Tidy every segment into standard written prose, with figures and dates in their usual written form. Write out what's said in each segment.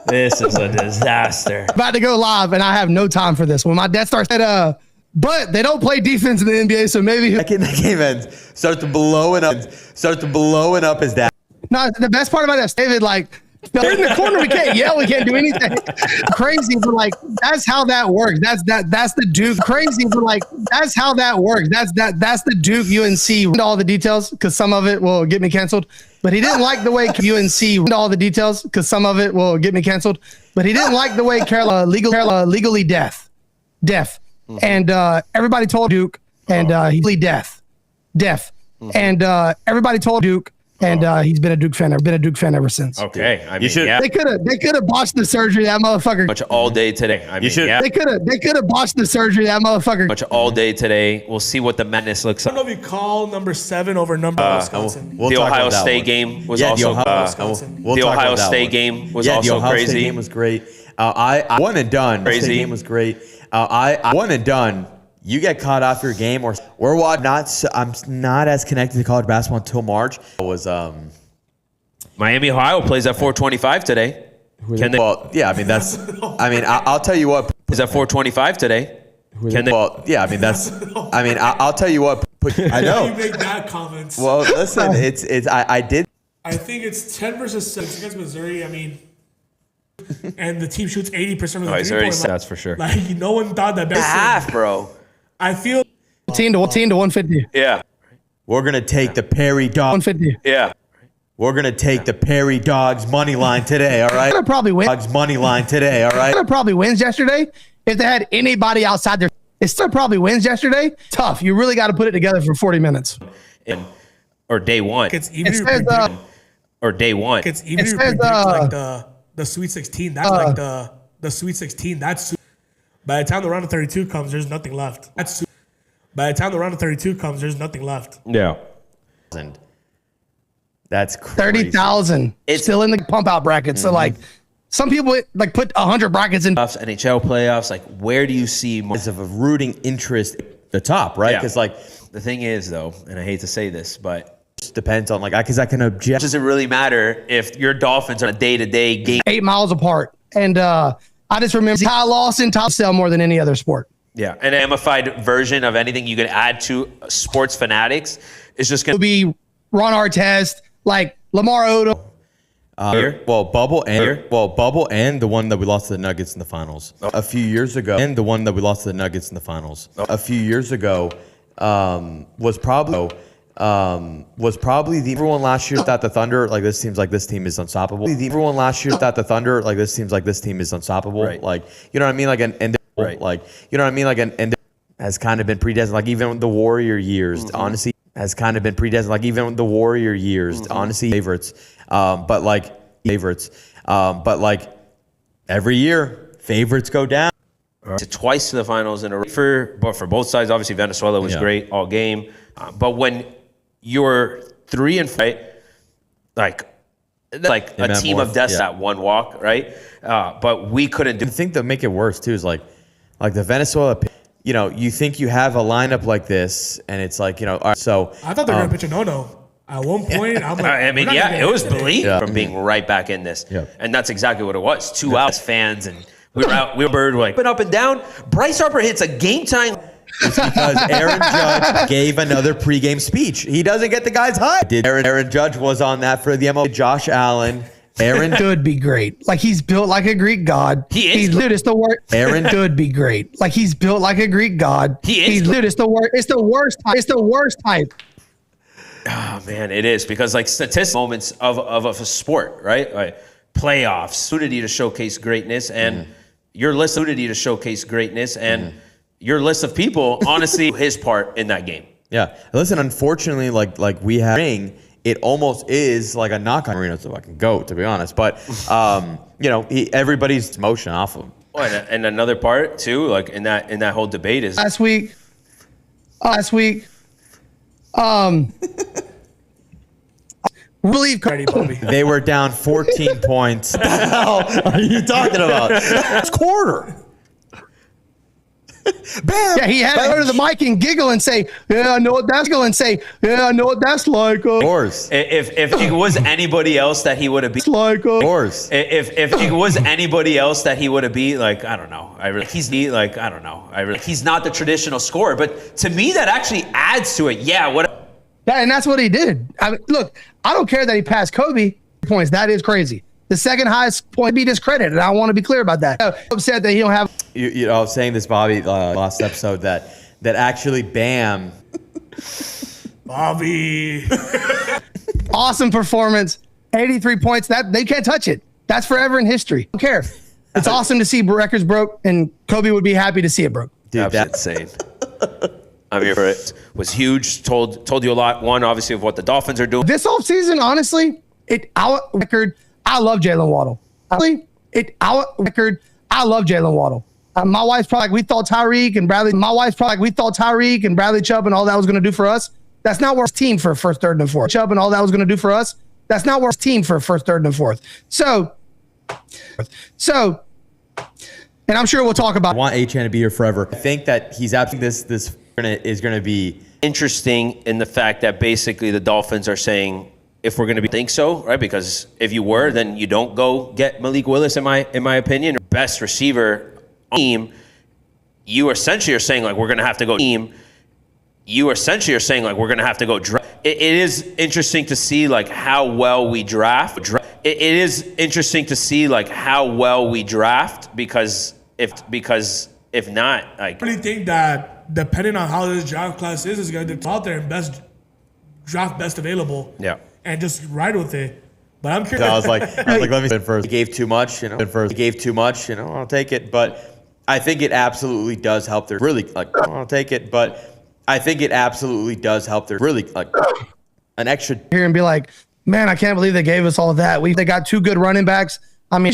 This is a disaster. About to go live, and I have no time for this. When my Death Star said, but they don't play defense in the NBA, so maybe that game ends, starts blowing up his dad. No, the best part about that, David, like, they're in the corner. We can't yell. We can't do anything. Crazy, but like that's how that works. That's the Duke. Crazy, but like that's how that works. That's the Duke UNC. All the details because some of it will get me canceled. But he didn't like the way UNC. All the details because some of it will get me canceled. But he didn't like the way Carolina legally deaf, and everybody told Duke, and he's deaf, and everybody told Duke. And he's been a Duke fan. Been a Duke fan ever since. Okay, I mean, yeah. They could have botched the surgery. That motherfucker. Much all day today. I mean, yeah. They could have botched the surgery. That motherfucker. Much all day today. We'll see what the madness looks like. I don't know if you call number 7 over number Wisconsin. The Ohio State game was also. The Ohio State game was also Ohio crazy. State game was great. I one and done. Crazy. State game was great. I one and done. You get caught off your game, or we're watching. I'm not as connected to college basketball until March. It was Miami, Ohio plays at 4:25 today. Well, yeah. I mean that's. I mean I'll tell you what. Is at 4:25 today. Well, yeah. I mean that's. I mean I'll tell you what. I know. You make bad comments. Well, listen. It's. I did. I think it's 10 versus 6 against Missouri. I mean, and the team shoots 80% of the 3-point line. That's for sure. Like no one thought that. Half, bro. I feel 10 to 150. Yeah. We're gonna take the Perry Dog. 150. Yeah. We're gonna take the Perry Dogs money line today. All right. Gonna probably win. Dogs money line today. All right. Gonna probably wins yesterday. If they had anybody outside there, it still probably wins yesterday. Tough. You really got to put it together for 40 minutes. Or day one. it's even. Or day one. It's even. It says, like the Sweet 16. That's like the Sweet 16. That's. By the time the round of 32 comes, there's nothing left. By the time the round of 32 comes, there's nothing left. Yeah. And that's crazy. 30,000. It's still in the pump out bracket. So like some people like put 100 brackets in NHL playoffs. Like where do you see more of a rooting interest at the top, right? Because like the thing is though, and I hate to say this, but it depends on like because I can object. Does it really matter if your Dolphins are a day-to-day game 8 miles apart? And I just remember Ty Lawson sell more than any other sport. Yeah, an amplified version of anything you could add to sports fanatics is just going to be Ron Artest, like Lamar Odom. Bubble and the one that we lost to the Nuggets in the finals a few years ago, and the one that we lost to the Nuggets in the finals a few years ago was probably the everyone last year thought the Thunder like this team is unstoppable. Everyone last year thought the Thunder like this team is unstoppable. Right. Like you know what I mean? Like and right. Like you know what I mean? Like and has kind of been predestined. Like even the Warrior years, honestly, has kind of been predestined. Like even the Warrior years, honestly, favorites. But like every year, favorites go down. Twice to the finals in a row. But for both sides, obviously Venezuela was great all game. But when you're 3-5, like a team of death that one walk, right? But we couldn't do. The thing that make it worse too is like the Venezuela. You know, you think you have a lineup like this, and it's like all right, so I thought they were gonna pitch a no-no. At one point, I'm like, I mean, it was belief from being right back in this, and that's exactly what it was. 2 outs, fans, and we were out. We were like up and down. Bryce Harper hits a game time. It's because Aaron Judge gave another pregame speech. He doesn't get the guys high. Aaron Judge was on that for the MLB. Josh Allen. Aaron could be great. Like he's built like a Greek god. He is. Dude, it's the worst. Aaron could be great. Like he's built like a Greek god. He is. Dude, it's the worst. It's the worst type. It's the worst type. Oh man, it is because like statistical moments of a sport, right? Like playoffs, opportunity to showcase greatness, and your list of opportunity to showcase greatness, and your list of people, honestly, his part in that game. Yeah. Listen, unfortunately, like we have it almost is like a knock on Marino's fucking goat, to be honest. But everybody's motion off of him. Well, and another part too, like in that whole debate is last week. Really, they were down 14 points. What the hell are you talking about? It's quarter. Bam! Yeah, he had to go to the mic and giggle and say, "Yeah, I know what that's going." And say, "Yeah, I know what that's like." Of course. If it was anybody else that he would have been, Like, Of course. if it was anybody else that he would have been, like, I don't know. He's not the traditional scorer, but to me that actually adds to it. Yeah, and that's what he did. I mean, look, I don't care that he passed Kobe points. That is crazy. The second highest point be discredited, and I want to be clear about that. I'm upset that he don't have. You know, I was saying this, Bobby, last episode that actually Bam. Bobby. Awesome performance, 83 points. That they can't touch it. That's forever in history. Don't care. It's awesome to see records broke, and Kobe would be happy to see it broke. Dude, that's insane. I'm here for it. Was huge. Told you a lot. One, obviously, of what the Dolphins are doing. This offseason, honestly, our record. I love Jaylen Waddle. Our record. I love Jaylen Waddle. My wife's probably like, we thought Tyreek and Bradley. My wife's probably like, we thought Tyreek and Bradley Chubb and all that was going to do for us. That's not worth team for first, third, and fourth. Chubb and all that was going to do for us. That's not worth team for first, third, and fourth. So, and I'm sure we'll talk about. I want Achane to be here forever. I think that he's absolutely this is going to be interesting in the fact that basically the Dolphins are saying, if we're going to think so, right? Because if you were, then you don't go get Malik Willis, in my opinion, best receiver on the team. You essentially are saying, like, we're going to have to go team. You essentially are saying, like, we're going to have to go draft. It is interesting to see, like, how well we draft. It is interesting to see, like, how well we draft because if not, like, I really think that depending on how this draft class is going to out there and best available. Yeah. And just ride with it. But I'm curious. I was like, let me say first. He gave too much, you know. I'll take it. But I think it absolutely does help their I'll take it. But I think it absolutely does help their an extra here and be like, man, I can't believe they gave us all of that. They got two good running backs. I mean,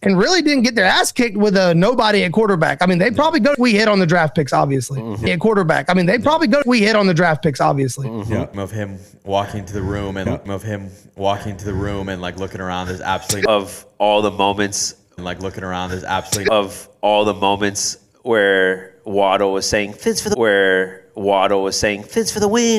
and really didn't get their ass kicked with a nobody at quarterback. I mean, they probably we hit on the draft picks, obviously. At quarterback. I mean, they probably we hit on the draft picks, obviously. Yeah. Of him walking to the room and like looking around. There's absolutely of all the moments where Waddle was saying Fins for the win.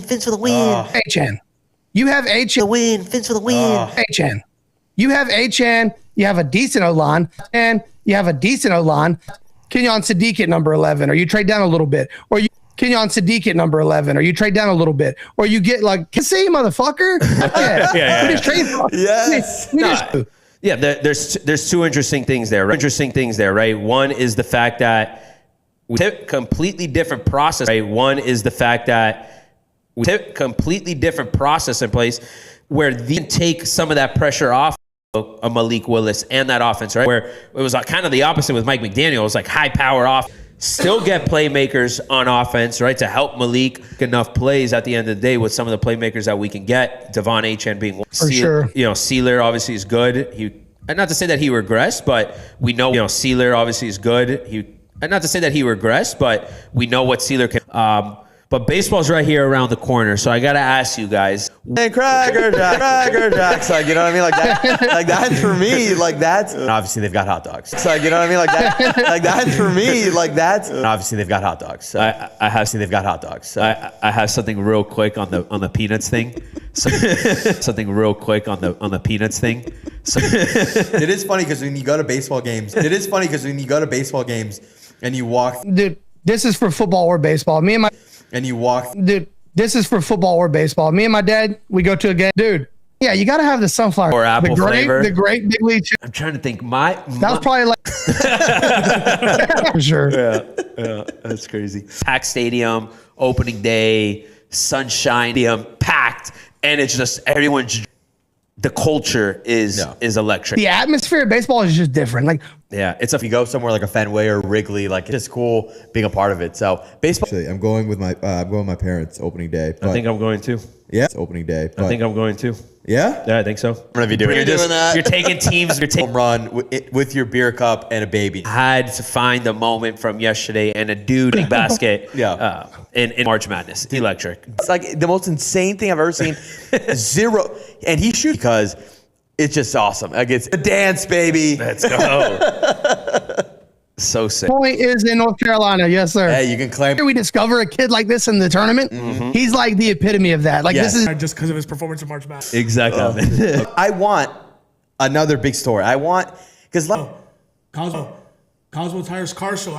Achane. You have Achane. The win. Fins for the win. Achane. You have Achane. You have a decent O-line, and you have a decent O-line. Kenyon Sadiq at number 11, or you trade down a little bit, or you Kenyon Sadiq at number 11, or you trade down a little bit, or you get like, see, motherfucker. Yeah. There's two interesting things there. Right? One is the fact that we have completely different process. Right? One is the fact that we have completely different process in place where they take some of that pressure off a Malik Willis and that offense, right? Where it was like kind of the opposite with Mike McDaniel. It was like high power off, still get playmakers on offense, right? To help Malik enough plays at the end of the day with some of the playmakers that we can get. De'Von Achane being one. For sure. You know, Sealer obviously is good. And not to say that he regressed, but we know, Sealer obviously is good. And not to say that he regressed, but we know what Sealer can. But baseball's right here around the corner, so I gotta ask you guys. And Cracker Jacks, like, you know what I mean, like that, like that's for me, like that's. Obviously they've got hot dogs. It's like, you know what I mean, like that, like that's for me, like that's. Obviously they've got hot dogs. I have something real quick on the peanuts thing. Something real quick on the peanuts thing. It is funny because when you go to baseball games, and you walk. Dude, this is for football or baseball. Dude, this is for football or baseball. Me and my dad, we go to a game. Dude, yeah, you got to have the sunflower. Or apple flavor. The great big league. I'm trying to think. That was probably like. For sure. Yeah, that's crazy. Packed stadium, opening day, sunshine, packed, and it's just everyone's. The culture is electric. The atmosphere of baseball is just different. Like, yeah, if you go somewhere like a Fenway or Wrigley, like it's just cool being a part of it. So baseball. Actually, I'm going with my parents opening day. I think I'm going to. Yeah, it's opening day. I think I'm going to. Yeah? Yeah, I think so. I'm gonna be doing. You're taking teams. You're taking home run with your beer cup and a baby. Had to find the moment from yesterday and a dude basket. Yeah. In March Madness, electric. It's like the most insane thing I've ever seen. Zero, and he shoots because it's just awesome. Like it's a dance, baby. Let's go. So sick. Point is in North Carolina. Yes, sir. Hey, you can claim. We discover a kid like this in the tournament. He's like the epitome of that. Like Yes. this is Just because of his performance in March Madness. Exactly. I want another big story. I want because Cosmo Tires Car Show.